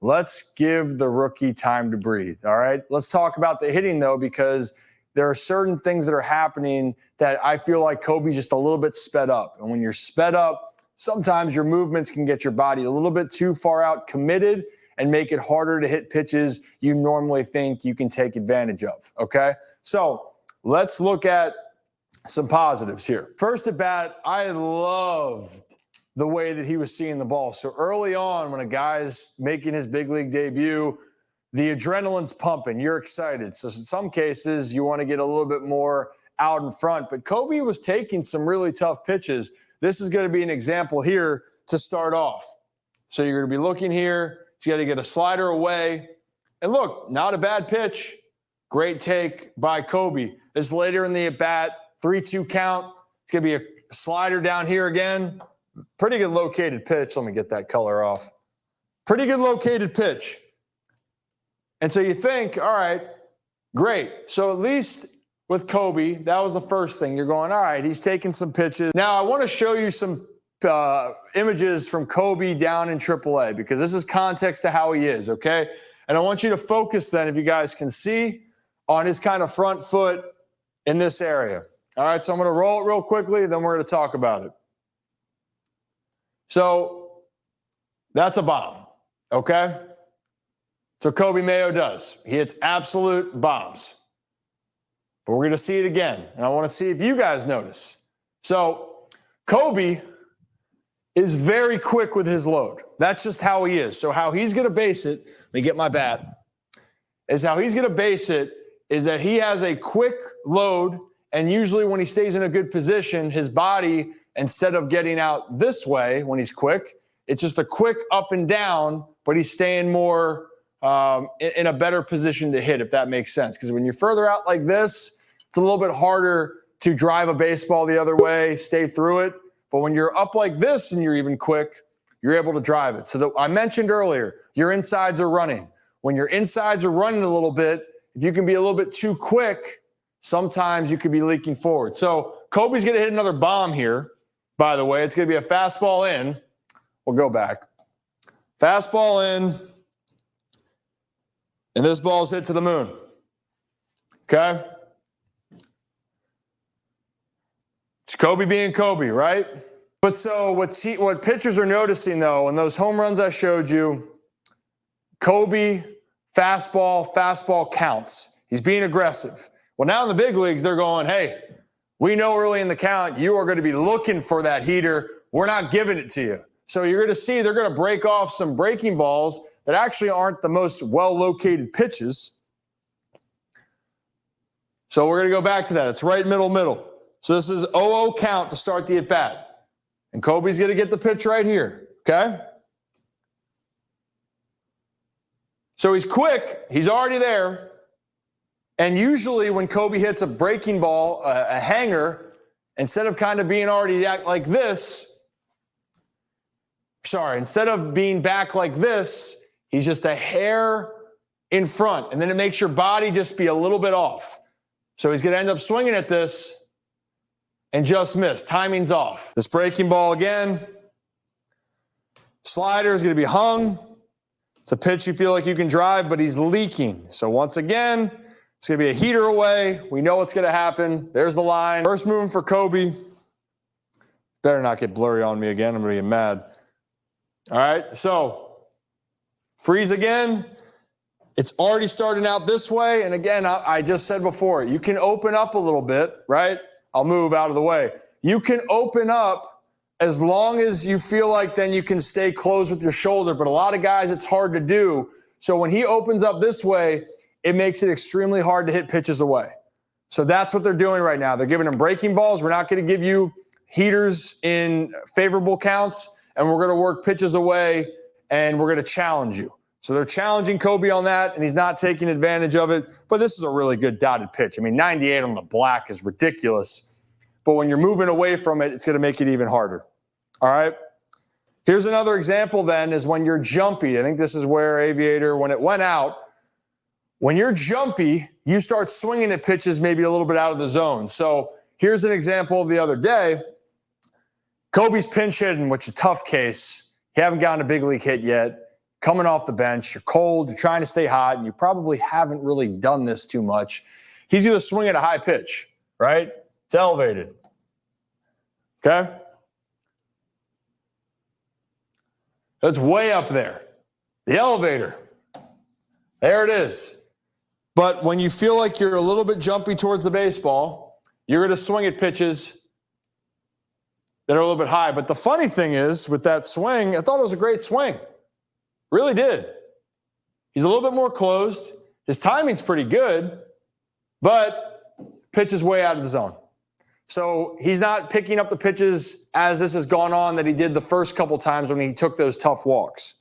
let's give the rookie time to breathe, all right? Let's talk about the hitting, though, because there are certain things that are happening that I feel like Coby's just a little bit sped up. And when you're sped up, sometimes your movements can get your body a little bit too far out committed and make it harder to hit pitches you normally think you can take advantage of, okay? So let's look at some positives here. First at bat, I loved the way that he was seeing the ball. So early on, when a guy's making his big league debut, the adrenaline's pumping. You're excited. So in some cases, you want to get a little bit more out in front. But Coby was taking some really tough pitches. This is going to be an example here to start off. So you're going to be looking here. You got to get a slider away. And look, not a bad pitch. Great take by Coby. This later in the at-bat, 3-2 count. It's going to be a slider down here again. Pretty good located pitch. Let me get that color off. Pretty good located pitch. And so you think, all right, great. So at least with Coby, that was the first thing. You're going, all right, he's taking some pitches. Now I want to show you some images from Coby down in AAA because this is context to how he is, okay? And I want you to focus then, if you guys can see, on his kind of front foot in this area. All right, so I'm going to roll it real quickly, then we're going to talk about it. So that's a bomb, okay? So Coby Mayo does. He hits absolute bombs. But we're going to see it again, and I want to see if you guys notice. So Coby is very quick with his load. That's just how he is. So how he's going to base it, let me get my bat, is how he's going to base it is that he has a quick load, and usually when he stays in a good position, his body, instead of getting out this way when he's quick, it's just a quick up and down, but he's staying more in a better position to hit, if that makes sense. Because when you're further out like this, it's a little bit harder to drive a baseball the other way, stay through it. But when you're up like this and you're even quick, you're able to drive it. So I mentioned earlier, your insides are running. When your insides are running a little bit, if you can be a little bit too quick, sometimes you could be leaking forward. So Coby's going to hit another bomb here, by the way. It's going to be a fastball in. We'll go back. Fastball in. And this ball's hit to the moon. Okay? It's Coby being Coby, right? But so what pitchers are noticing, though, in those home runs I showed you, Coby, fastball counts. He's being aggressive. Well, now in the big leagues, they're going, hey, we know early in the count you are going to be looking for that heater. We're not giving it to you. So you're going to see they're going to break off some breaking balls that actually aren't the most well-located pitches. So we're going to go back to that. It's right middle. So this is 0-0 count to start the at-bat. And Coby's going to get the pitch right here, okay? So he's quick. He's already there. And usually when Coby hits a breaking ball, a hanger, instead of kind of being already like this, instead of being back like this, he's just a hair in front. And then it makes your body just be a little bit off. So he's going to end up swinging at this and just miss. Timing's off. This breaking ball again. Slider is going to be hung. It's a pitch you feel like you can drive, but he's leaking. So once again, it's going to be a heater away. We know what's going to happen. There's the line. First moving for Coby. Better not get blurry on me again. I'm going to get mad. All right, so freeze again. It's already starting out this way. And again, I just said before, you can open up a little bit, right? I'll move out of the way. You can open up as long as you feel like then you can stay closed with your shoulder. But a lot of guys, it's hard to do. So when he opens up this way, it makes it extremely hard to hit pitches away. So that's what they're doing right now. They're giving him breaking balls. We're not going to give you heaters in favorable counts, and we're going to work pitches away, and we're going to challenge you. So they're challenging Coby on that, and he's not taking advantage of it. But this is a really good dotted pitch. I mean, 98 on the black is ridiculous. But when you're moving away from it, it's going to make it even harder. All right? Here's another example then is when you're jumpy. I think this is where Aviator, when it went out, when you're jumpy, you start swinging at pitches maybe a little bit out of the zone. So here's an example of the other day. Coby's pinch hitting, which is a tough case. He haven't gotten a big league hit yet. coming off the bench, you're cold, you're trying to stay hot, and you probably haven't really done this too much. He's going to swing at a high pitch, right? It's elevated. Okay? It's way up there. The elevator. There it is. But when you feel like you're a little bit jumpy towards the baseball, you're going to swing at pitches that are a little bit high. But the funny thing is, with that swing, I thought it was a great swing. Really did. He's a little bit more closed. His timing's pretty good, but pitch is way out of the zone. So he's not picking up the pitches as this has gone on that he did the first couple times when he took those tough walks.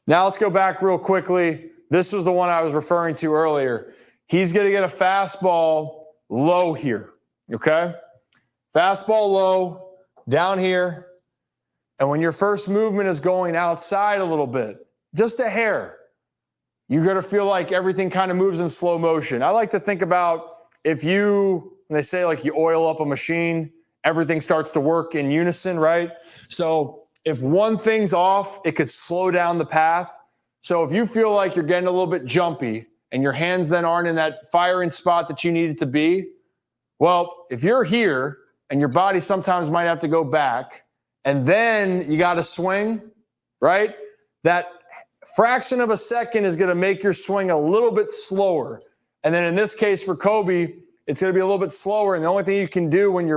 Now let's go back real quickly. This was the one I was referring to earlier. He's going to get a fastball low here, okay? Fastball low, down here. And when your first movement is going outside a little bit, just a hair, you're going to feel like everything kind of moves in slow motion. I like to think about if you, when they say like you oil up a machine, everything starts to work in unison, right? So if one thing's off, it could slow down the path. So if you feel like you're getting a little bit jumpy and your hands then aren't in that firing spot that you need it to be, well, if you're here and your body sometimes might have to go back and then you got to swing, right? That fraction of a second is going to make your swing a little bit slower. And then in this case for Coby, it's going to be a little bit slower. And the only thing you can do when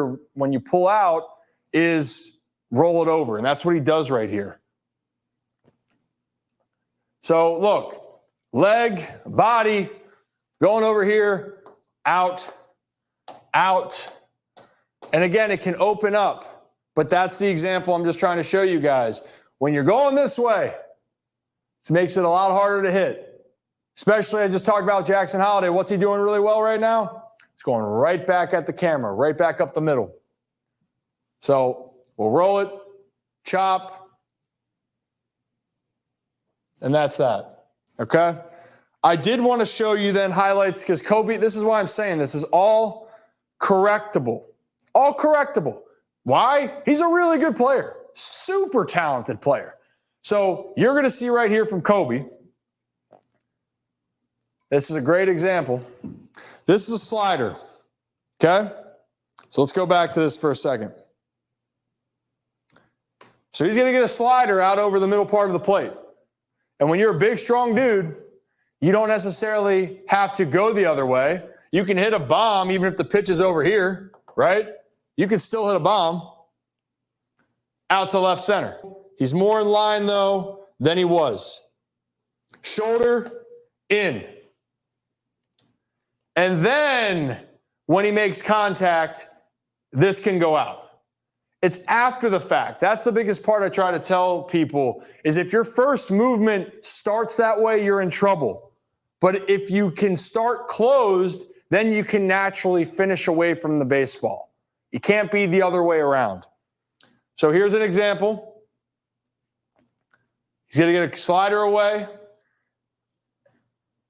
you pull out is roll it over. And that's what he does right here. So look, leg, body, going over here, out, out. And again, it can open up, but that's the example I'm just trying to show you guys. When you're going this way, it makes it a lot harder to hit. Especially, I just talked about Jackson Holliday. What's he doing really well right now? It's going right back at the camera, right back up the middle. So we'll roll it, chop, and that's that, okay? I did want to show you then highlights because Coby, this is why I'm saying this is all correctable. All correctable. Why? He's a really good player. Super talented player. So you're going to see right here from Coby. This is a great example. This is a slider, okay? So let's go back to this for a second. So he's going to get a slider out over the middle part of the plate. And when you're a big, strong dude, you don't necessarily have to go the other way. You can hit a bomb even if the pitch is over here, right? You can still hit a bomb out to left center. He's more in line, though, than he was. Shoulder in. And then when he makes contact, this can go out. It's after the fact. That's the biggest part I try to tell people is if your first movement starts that way, you're in trouble. But if you can start closed, then you can naturally finish away from the baseball. You can't be the other way around. So here's an example. He's going to get a slider away.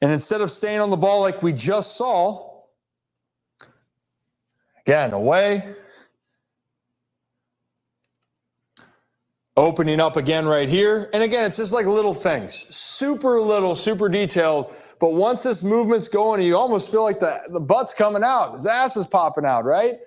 And instead of staying on the ball like we just saw, again, away. Opening up again right here. And again, it's just like little things. Super little, super detailed. But once this movement's going, you almost feel like the butt's coming out. His ass is popping out, right?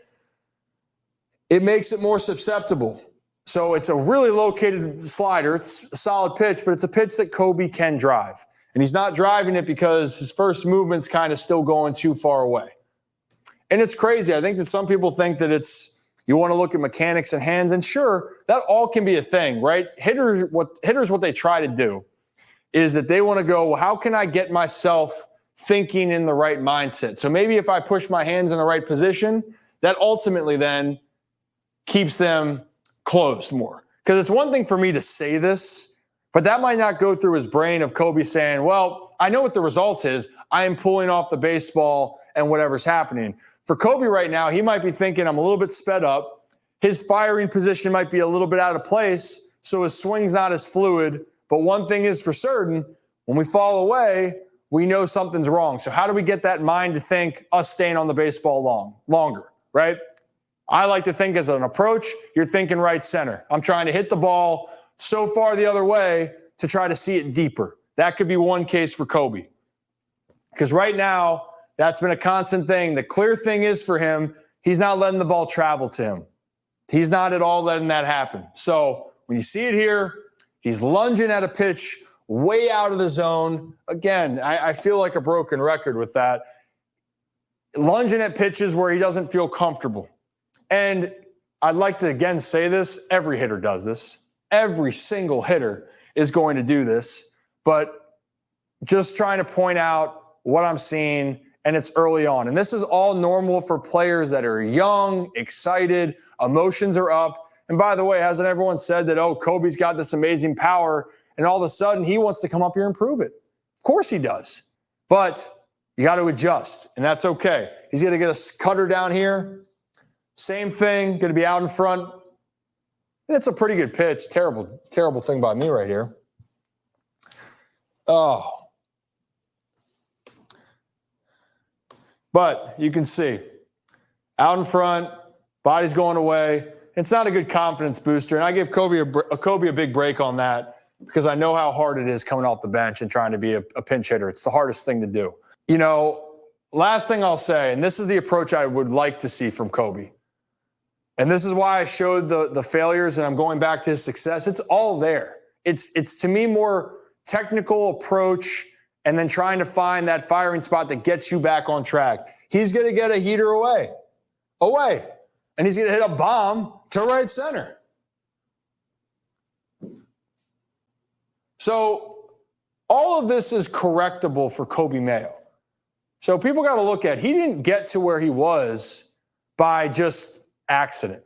It makes it more susceptible. So it's a really located slider. It's a solid pitch, but it's a pitch that Coby can drive. And he's not driving it because his first movement's kind of still going too far away. And it's crazy. I think that some people think that you want to look at mechanics and hands, and sure, that all can be a thing, right? Hitters, what they try to do is that they want to go, well, how can I get myself thinking in the right mindset? So maybe if I push my hands in the right position, that ultimately then keeps them closed more. Because it's one thing for me to say this, but that might not go through his brain of Coby saying, well, I know what the result is. I am pulling off the baseball and whatever's happening. For Coby right now, he might be thinking, I'm a little bit sped up. His firing position might be a little bit out of place, so his swing's not as fluid. But one thing is for certain, when we fall away, we know something's wrong. So how do we get that mind to think us staying on the baseball longer, right? I like to think as an approach, you're thinking right center. I'm trying to hit the ball so far the other way to try to see it deeper. That could be one case for Coby. Because right now, that's been a constant thing. The clear thing is for him, he's not letting the ball travel to him. He's not at all letting that happen. So when you see it here, he's lunging at a pitch way out of the zone. Again, I feel like a broken record with that. Lunging at pitches where he doesn't feel comfortable. And I'd like to again say this, every hitter does this. Every single hitter is going to do this. But just trying to point out what I'm seeing, and it's early on. And this is all normal for players that are young, excited, emotions are up. And by the way, hasn't everyone said that, oh, Coby's got this amazing power, and all of a sudden he wants to come up here and prove it? Of course he does. But you got to adjust, and that's okay. He's going to get a cutter down here. Same thing, going to be out in front. And it's a pretty good pitch. Terrible thing by me right here. Oh. But you can see, out in front, body's going away. It's not a good confidence booster, and I give Coby a big break on that because I know how hard it is coming off the bench and trying to be a pinch hitter. It's the hardest thing to do. You know, last thing I'll say, and this is the approach I would like to see from Coby, and this is why I showed the failures and I'm going back to his success. It's all there. It's to me more technical approach and then trying to find that firing spot that gets you back on track. He's going to get a heater away, and he's going to hit a bomb to right center. So all of this is correctable for Coby Mayo. So people got to look at, he didn't get to where he was by just accident.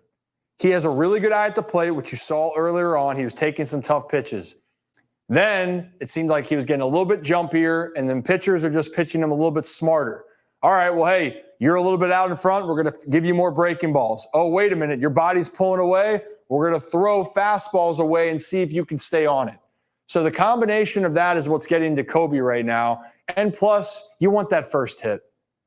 He has a really good eye at the plate, which you saw earlier on. He was taking some tough pitches. Then it seemed like he was getting a little bit jumpier, and then pitchers are just pitching him a little bit smarter. All right, well, hey, you're a little bit out in front. We're going to give you more breaking balls. Oh, wait a minute. Your body's pulling away. We're going to throw fastballs away and see if you can stay on it. So the combination of that is what's getting to Coby right now. And plus, you want that first hit,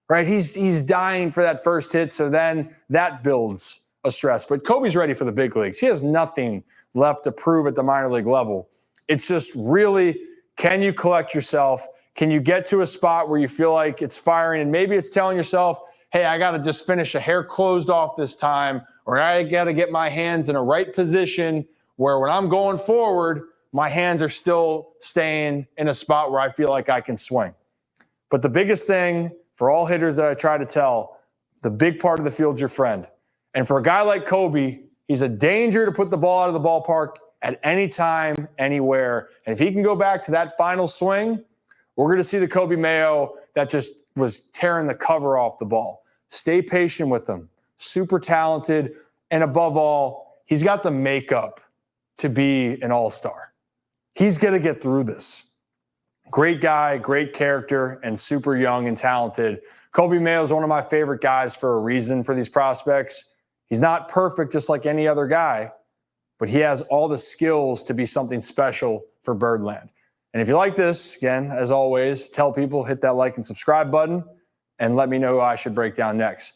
right? He's dying for that first hit, so then that builds a stress. But Coby's ready for the big leagues. He has nothing left to prove at the minor league level. It's just really, can you collect yourself? Can you get to a spot where you feel like it's firing and maybe it's telling yourself, hey, I got to just finish a hair closed off this time, or I got to get my hands in a right position where when I'm going forward, my hands are still staying in a spot where I feel like I can swing. But the biggest thing for all hitters that I try to tell, the big part of the field's your friend. And for a guy like Coby, he's a danger to put the ball out of the ballpark at any time, anywhere. And if he can go back to that final swing, we're going to see the Coby Mayo that just was tearing the cover off the ball. Stay patient with him. Super talented. And above all, he's got the makeup to be an all-star. He's going to get through this. Great guy, great character, and super young and talented. Coby Mayo is one of my favorite guys for a reason for these prospects. He's not perfect just like any other guy, but he has all the skills to be something special for Birdland. And if you like this, again, as always, tell people, hit that like and subscribe button, and let me know who I should break down next.